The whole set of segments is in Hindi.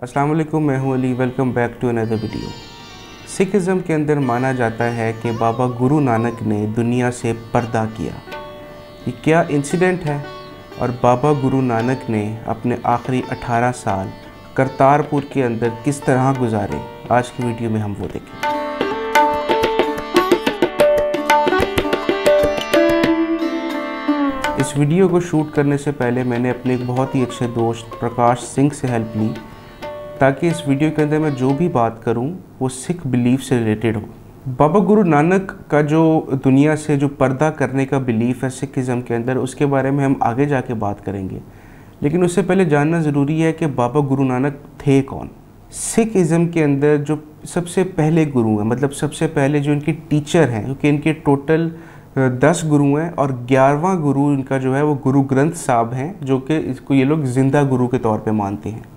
अस्सलाम वालेकुम, मैं हूं Ali. Welcome back to another video. Sikhism के अंदर माना जाता है कि बाबा गुरु नानक ने दुनिया से पर्दा किया। ये क्या इंसिडेंट है और बाबा गुरु नानक ने अपने आखिरी 18 साल करतारपुर के अंदर किस तरह गुजारे, आज की वीडियो में हम वो देखें। इस वीडियो को शूट करने से पहले मैंने अपने एक बहुत ही अच्छे दोस्त प्रकाश सिंह से हेल्प ली, ताकि इस वीडियो के अंदर मैं जो भी बात करूं वो सिख बिलीफ से रिलेटेड हो। बाबा गुरु नानक का जो दुनिया से जो पर्दा करने का बिलीफ है सिखिज़म के अंदर, उसके बारे में हम आगे जाके बात करेंगे। लेकिन उससे पहले जानना ज़रूरी है कि बाबा गुरु नानक थे कौन। सिखिज़म के अंदर जो सबसे पहले गुरु हैं, मतलब सबसे पहले जो इनके टीचर हैं, क्योंकि इनके टोटल 10 गुरु हैं और 11वां गुरु इनका जो है वो गुरु ग्रंथ साहब हैं, जो कि इसको ये लोग जिंदा गुरु के तौर पे मानते हैं।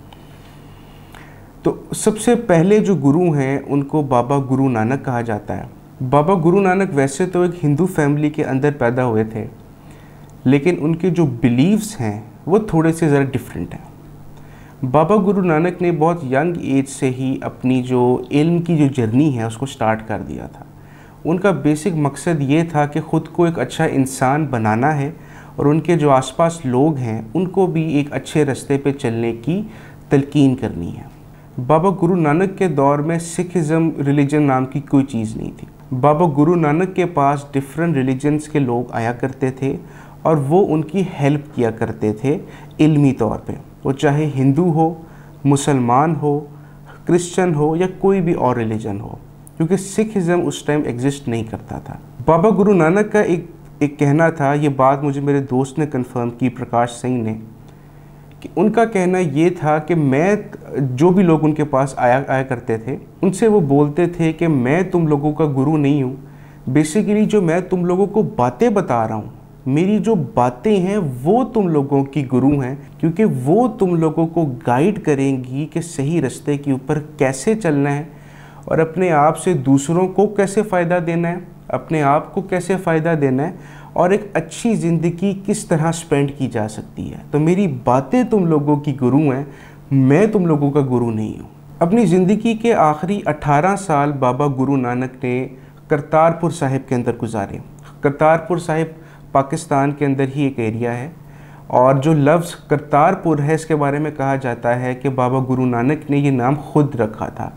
तो सबसे पहले जो गुरु हैं उनको बाबा गुरु नानक कहा जाता है। बाबा गुरु नानक वैसे तो एक हिंदू फैमिली के अंदर पैदा हुए थे, लेकिन उनके जो बिलीव्स हैं वो थोड़े से ज़रा डिफरेंट हैं। बाबा गुरु नानक ने बहुत यंग एज से ही अपनी जो इल्म की जो जर्नी है उसको स्टार्ट कर दिया था। उनका बेसिक मकसद ये था कि ख़ुद को एक अच्छा इंसान बनाना है और उनके जो आसपास लोग हैं उनको भी एक अच्छे रास्ते पे चलने की तलकीन करनी है। बाबा गुरु नानक के दौर में सिखिज़म रिलीजन नाम की कोई चीज़ नहीं थी। बाबा गुरु नानक के पास डिफरेंट रिलीजन्स के लोग आया करते थे और वो उनकी हेल्प किया करते थे इल्मी तौर पे, वो चाहे हिंदू हो, मुसलमान हो, क्रिश्चियन हो या कोई भी और रिलीजन हो, क्योंकि सिखिज़म उस टाइम एग्जिस्ट नहीं करता था। बाबा गुरु नानक का एक कहना था, ये बात मुझे मेरे दोस्त ने कंफर्म की, प्रकाश सिंह ने, कि उनका कहना ये था कि मैं जो भी लोग उनके पास आया करते थे उनसे वो बोलते थे कि मैं तुम लोगों का गुरु नहीं हूँ। बेसिकली जो मैं तुम लोगों को बातें बता रहा हूँ, मेरी जो बातें हैं वो तुम लोगों की गुरु हैं, क्योंकि वो तुम लोगों को गाइड करेंगी कि सही रास्ते के ऊपर कैसे चलना है और अपने आप से दूसरों को कैसे फ़ायदा देना है, अपने आप को कैसे फ़ायदा देना है और एक अच्छी ज़िंदगी किस तरह स्पेंड की जा सकती है। तो मेरी बातें तुम लोगों की गुरु हैं, मैं तुम लोगों का गुरु नहीं हूँ। अपनी ज़िंदगी के आखिरी 18 साल बाबा गुरु नानक ने करतारपुर साहिब के अंदर गुजारे। करतारपुर साहिब पाकिस्तान के अंदर ही एक एरिया है और जो लफ्ज़ करतारपुर है इसके बारे में कहा जाता है कि बाबा गुरु नानक ने ये नाम खुद रखा था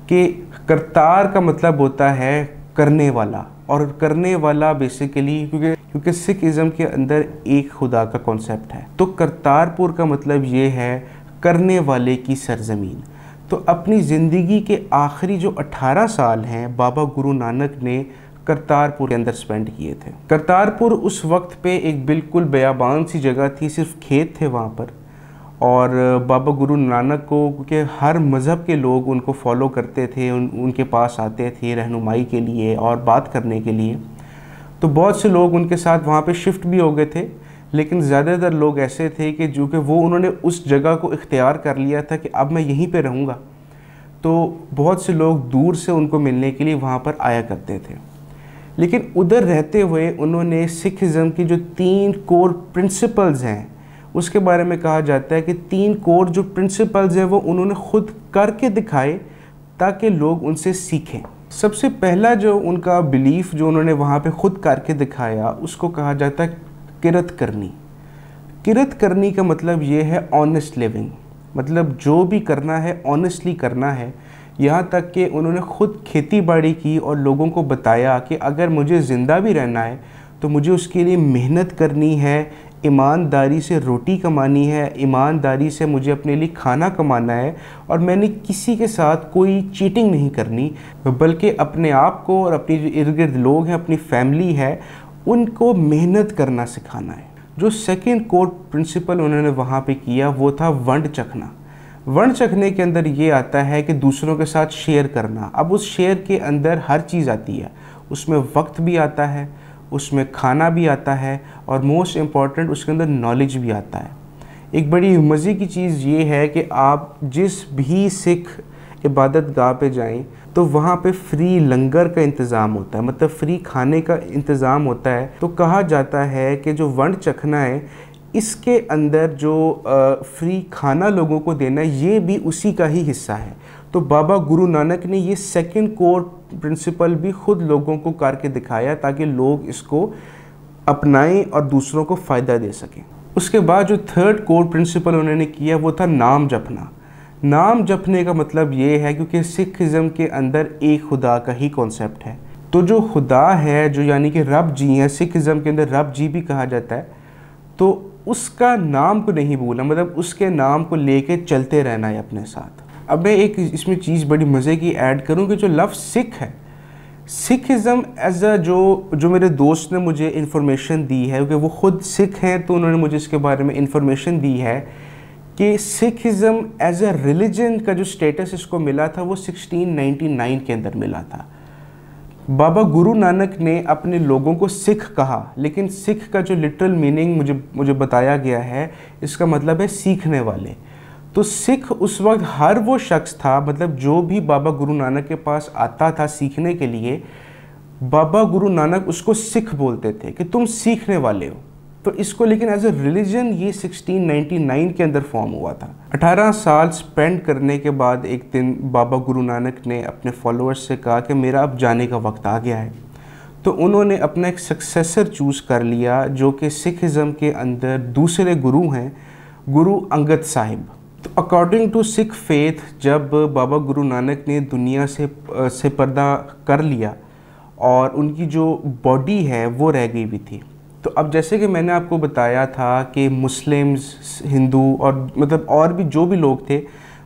कि करतार का मतलब होता है करने वाला, और करने वाला बेसिकली क्योंकि सिखिज़म के अंदर एक खुदा का कॉन्सेप्ट है, तो करतारपुर का मतलब ये है करने वाले की सरज़मीन। तो अपनी ज़िंदगी के आखिरी जो 18 साल हैं बाबा गुरु नानक ने करतारपुर के अंदर स्पेंड किए थे। करतारपुर उस वक्त पे एक बिल्कुल बेयाबान सी जगह थी, सिर्फ खेत थे वहाँ पर, और बाबा गुरु नानक को के हर मज़हब के लोग उनको फॉलो करते थे, उनके पास आते थे रहनुमाई के लिए और बात करने के लिए। तो बहुत से लोग उनके साथ वहाँ पे शिफ्ट भी हो गए थे, लेकिन ज़्यादातर लोग ऐसे थे कि जो कि वो उन्होंने उस जगह को इख्तियार कर लिया था कि अब मैं यहीं पे रहूँगा। तो बहुत से लोग दूर से उनको मिलने के लिए वहाँ पर आया करते थे। लेकिन उधर रहते हुए उन्होंने सिखिज़म की जो 3 कोर प्रिंसिपल्स हैं उसके बारे में कहा जाता है कि 3 कोर जो प्रिंसिपल्स हैं वो उन्होंने खुद करके दिखाए ताकि लोग उनसे सीखें। सबसे पहला जो उनका बिलीफ जो उन्होंने वहाँ पे खुद करके दिखाया उसको कहा जाता है किरत करनी। किरत करनी का मतलब ये है ऑनेस्ट लिविंग, मतलब जो भी करना है ऑनेस्टली करना है। यहाँ तक कि उन्होंने खुद खेती बाड़ी की और लोगों को बताया कि अगर मुझे ज़िंदा भी रहना है तो मुझे उसके लिए मेहनत करनी है, ईमानदारी से रोटी कमानी है, ईमानदारी से मुझे अपने लिए खाना कमाना है और मैंने किसी के साथ कोई चीटिंग नहीं करनी, बल्कि अपने आप को और अपनी जो इर्द गिर्द लोग हैं, अपनी फैमिली है, उनको मेहनत करना सिखाना है। जो सेकंड कोर प्रिंसिपल उन्होंने वहाँ पे किया वो था वंड चखना। वंड चखने के अंदर ये आता है कि दूसरों के साथ शेयर करना। अब उस शेयर के अंदर हर चीज़ आती है, उसमें वक्त भी आता है, उसमें खाना भी आता है और मोस्ट इम्पॉर्टेंट उसके अंदर नॉलेज भी आता है। एक बड़ी मज़े की चीज़ ये है कि आप जिस भी सिख इबादत गाह पे जाएं तो वहाँ पे फ्री लंगर का इंतज़ाम होता है, मतलब फ्री खाने का इंतज़ाम होता है। तो कहा जाता है कि जो वंड चखना है इसके अंदर जो फ्री खाना लोगों को देना है ये भी उसी का ही हिस्सा है। तो बाबा गुरु नानक ने ये सेकंड कोर प्रिंसिपल भी खुद लोगों को करके दिखाया ताकि लोग इसको अपनाएं और दूसरों को फ़ायदा दे सकें। उसके बाद जो थर्ड कोर प्रिंसिपल उन्होंने किया वो था नाम जपना। नाम जपने का मतलब ये है क्योंकि सिखिज़म के अंदर एक खुदा का ही कॉन्सेप्ट है, तो जो खुदा है जो यानी कि रब जी हैं, सिखिज़म के अंदर रब जी भी कहा जाता है, तो उसका नाम को नहीं भूलना, मतलब उसके नाम को लेके चलते रहना है अपने साथ। अब मैं एक इसमें चीज़ बड़ी मज़े की ऐड करूँ कि जो लफ्ज़ सिख है, सिखिज़म एज अ जो मेरे दोस्त ने मुझे इन्फॉर्मेशन दी है क्योंकि वो ख़ुद सिख हैं तो उन्होंने मुझे इसके बारे में इन्फॉर्मेशन दी है कि सिखिज़म एज अ रिलीजन का जो स्टेटस इसको मिला था वो 1699 के अंदर मिला था। बाबा गुरु नानक ने अपने लोगों को सिख कहा, लेकिन सिख का जो लिटरल मीनिंग मुझे बताया गया है, इसका मतलब है सीखने वाले। तो सिख उस वक्त हर वो शख्स था, मतलब जो भी बाबा गुरु नानक के पास आता था सीखने के लिए, बाबा गुरु नानक उसको सिख बोलते थे कि तुम सीखने वाले हो। तो इसको लेकिन एज अ रिलीजन ये 1699 के अंदर फॉर्म हुआ था। 18 साल स्पेंड करने के बाद एक दिन बाबा गुरु नानक ने अपने फॉलोअर्स से कहा कि मेरा अब जाने का वक्त आ गया है। तो उन्होंने अपना एक सक्सेसर चूज़ कर लिया जो कि सिखिज़म के अंदर दूसरे गुरु हैं, गुरु अंगद साहिब। तो अकॉर्डिंग टू सिख फेथ, जब बाबा गुरु नानक ने दुनिया से पर्दा कर लिया और उनकी जो बॉडी है वो रह गई भी थी। तो अब जैसे कि मैंने आपको बताया था कि मुस्लिम्स, हिंदू और मतलब और भी जो भी लोग थे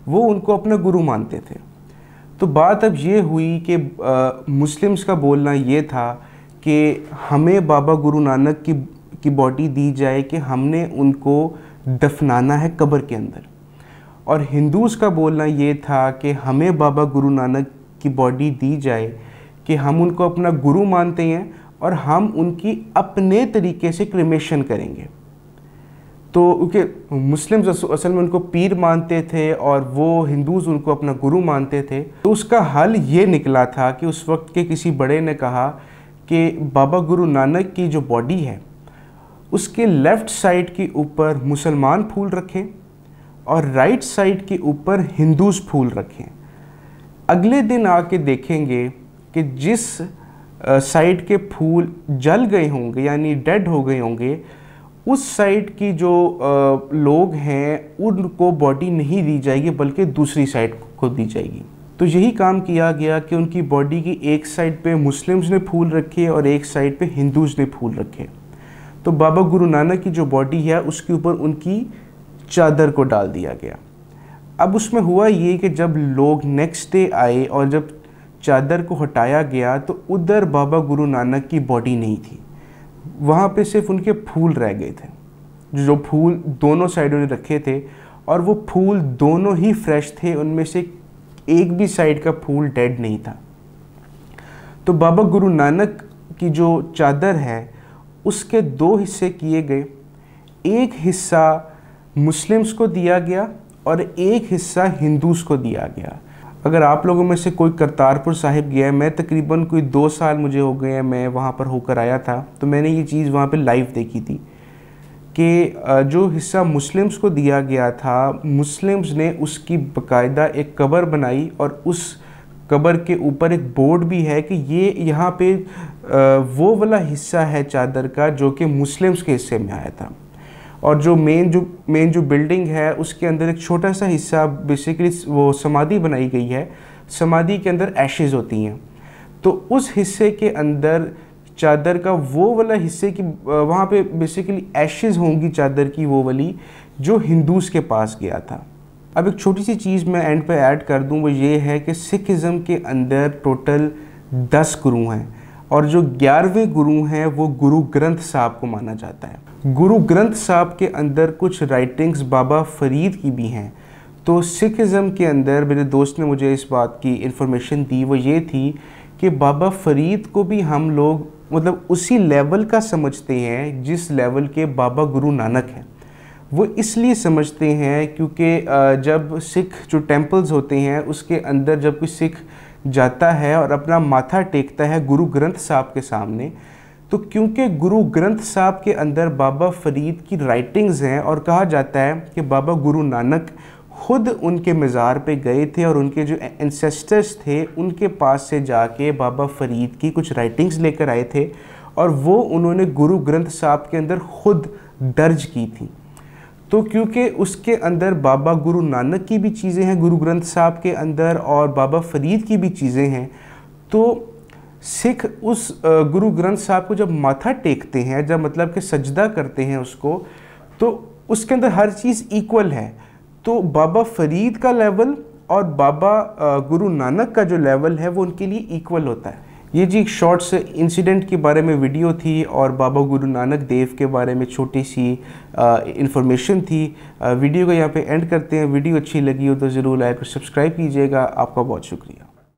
वो उनको अपना गुरु मानते थे। तो बात अब ये हुई कि मुस्लिम्स का बोलना ये था कि हमें बाबा गुरु नानक की बॉडी दी जाए कि हमने उनको दफनाना है कब्र के अंदर, और हिंदूज़ का बोलना ये था कि हमें बाबा गुरु नानक की बॉडी दी जाए कि हम उनको अपना गुरु मानते हैं और हम उनकी अपने तरीके से क्रिमेशन करेंगे। तो क्योंकि मुस्लिम्स असल में उनको पीर मानते थे और वो हिंदूज़ उनको अपना गुरु मानते थे, तो उसका हल ये निकला था कि उस वक्त के किसी बड़े ने कहा कि बाबा गुरु नानक की जो बॉडी है उसके लेफ़्ट साइड के ऊपर मुसलमान फूल रखें और राइट साइड के ऊपर हिंदूज़ फूल रखें। अगले दिन आके देखेंगे कि जिस साइड के फूल जल गए होंगे यानी डेड हो गए होंगे, उस साइड की जो लोग हैं उनको बॉडी नहीं दी जाएगी बल्कि दूसरी साइड को दी जाएगी। तो यही काम किया गया कि उनकी बॉडी की एक साइड पे मुस्लिम्स ने फूल रखे और एक साइड पे हिंदूज़ ने फूल रखे। तो बाबा गुरु नानक की जो बॉडी है उसके ऊपर उनकी चादर को डाल दिया गया। अब उसमें हुआ ये कि जब लोग नेक्स्ट डे आए और जब चादर को हटाया गया तो उधर बाबा गुरु नानक की बॉडी नहीं थी, वहाँ पे सिर्फ उनके फूल रह गए थे, जो फूल दोनों साइडों ने रखे थे, और वो फूल दोनों ही फ्रेश थे, उनमें से एक भी साइड का फूल डेड नहीं था। तो बाबा गुरु नानक की जो चादर है उसके दो हिस्से किए गए, एक हिस्सा मुस्लिम्स को दिया गया और एक हिस्सा हिंदूज़ को दिया गया। अगर आप लोगों में से कोई करतारपुर साहिब गया है, मैं तकरीबन कोई 2 साल मुझे हो गए हैं, मैं वहाँ पर होकर आया था, तो मैंने ये चीज़ वहाँ पे लाइव देखी थी कि जो हिस्सा मुस्लिम्स को दिया गया था, मुस्लिम्स ने उसकी बाकायदा एक कब्र बनाई और उस कब्र के ऊपर एक बोर्ड भी है कि ये यहाँ पे वो वाला हिस्सा है चादर का जो कि मुस्लिम्स के हिस्से में आया था। और जो मेन जो बिल्डिंग है उसके अंदर एक छोटा सा हिस्सा बेसिकली वो समाधि बनाई गई है, समाधि के अंदर एशेज़ होती हैं, तो उस हिस्से के अंदर चादर का वो वाला हिस्से की वहाँ पे बेसिकली एशेज़ होंगी चादर की, वो वाली जो हिंदूज़ के पास गया था। अब एक छोटी सी चीज़ मैं एंड पे ऐड कर दूँ, वो ये है कि सिखिज़म के अंदर टोटल 10 गुरु हैं और जो 11वें गुरु हैं वो गुरु ग्रंथ साहब को माना जाता है। गुरु ग्रंथ साहब के अंदर कुछ राइटिंग्स बाबा फरीद की भी हैं। तो सिखिज़म के अंदर मेरे दोस्त ने मुझे इस बात की इन्फॉर्मेशन दी, वो ये थी कि बाबा फरीद को भी हम लोग मतलब उसी लेवल का समझते हैं जिस लेवल के बाबा गुरु नानक हैं। वो इसलिए समझते हैं क्योंकि जब सिख जो टेम्पल्स होते हैं उसके अंदर जब कोई सिख जाता है और अपना माथा टेकता है गुरु ग्रंथ साहब के सामने, तो क्योंकि गुरु ग्रंथ साहब के अंदर बाबा फरीद की राइटिंग्स हैं और कहा जाता है कि बाबा गुरु नानक खुद उनके मज़ार पे गए थे और उनके जो एंसेस्टर्स थे उनके पास से जाके बाबा फरीद की कुछ राइटिंग्स लेकर आए थे और वो उन्होंने गुरु ग्रंथ साहब के अंदर खुद दर्ज की थी। तो क्योंकि उसके अंदर बाबा गुरु नानक की भी चीज़ें हैं गुरु ग्रंथ साहब के अंदर और बाबा फरीद की भी चीज़ें हैं, तो सिख उस गुरु ग्रंथ साहब को जब माथा टेकते हैं, जब मतलब कि सजदा करते हैं उसको, तो उसके अंदर हर चीज़ इक्वल है। तो बाबा फरीद का लेवल और बाबा गुरु नानक का जो लेवल है वो उनके लिए इक्वल होता है। ये जी एक शॉर्ट्स इंसिडेंट के बारे में वीडियो थी और बाबा गुरु नानक देव के बारे में छोटी सी इंफॉर्मेशन थी। वीडियो को यहाँ पे एंड करते हैं। वीडियो अच्छी लगी हो तो ज़रूर लाइक और सब्सक्राइब कीजिएगा। आपका बहुत शुक्रिया।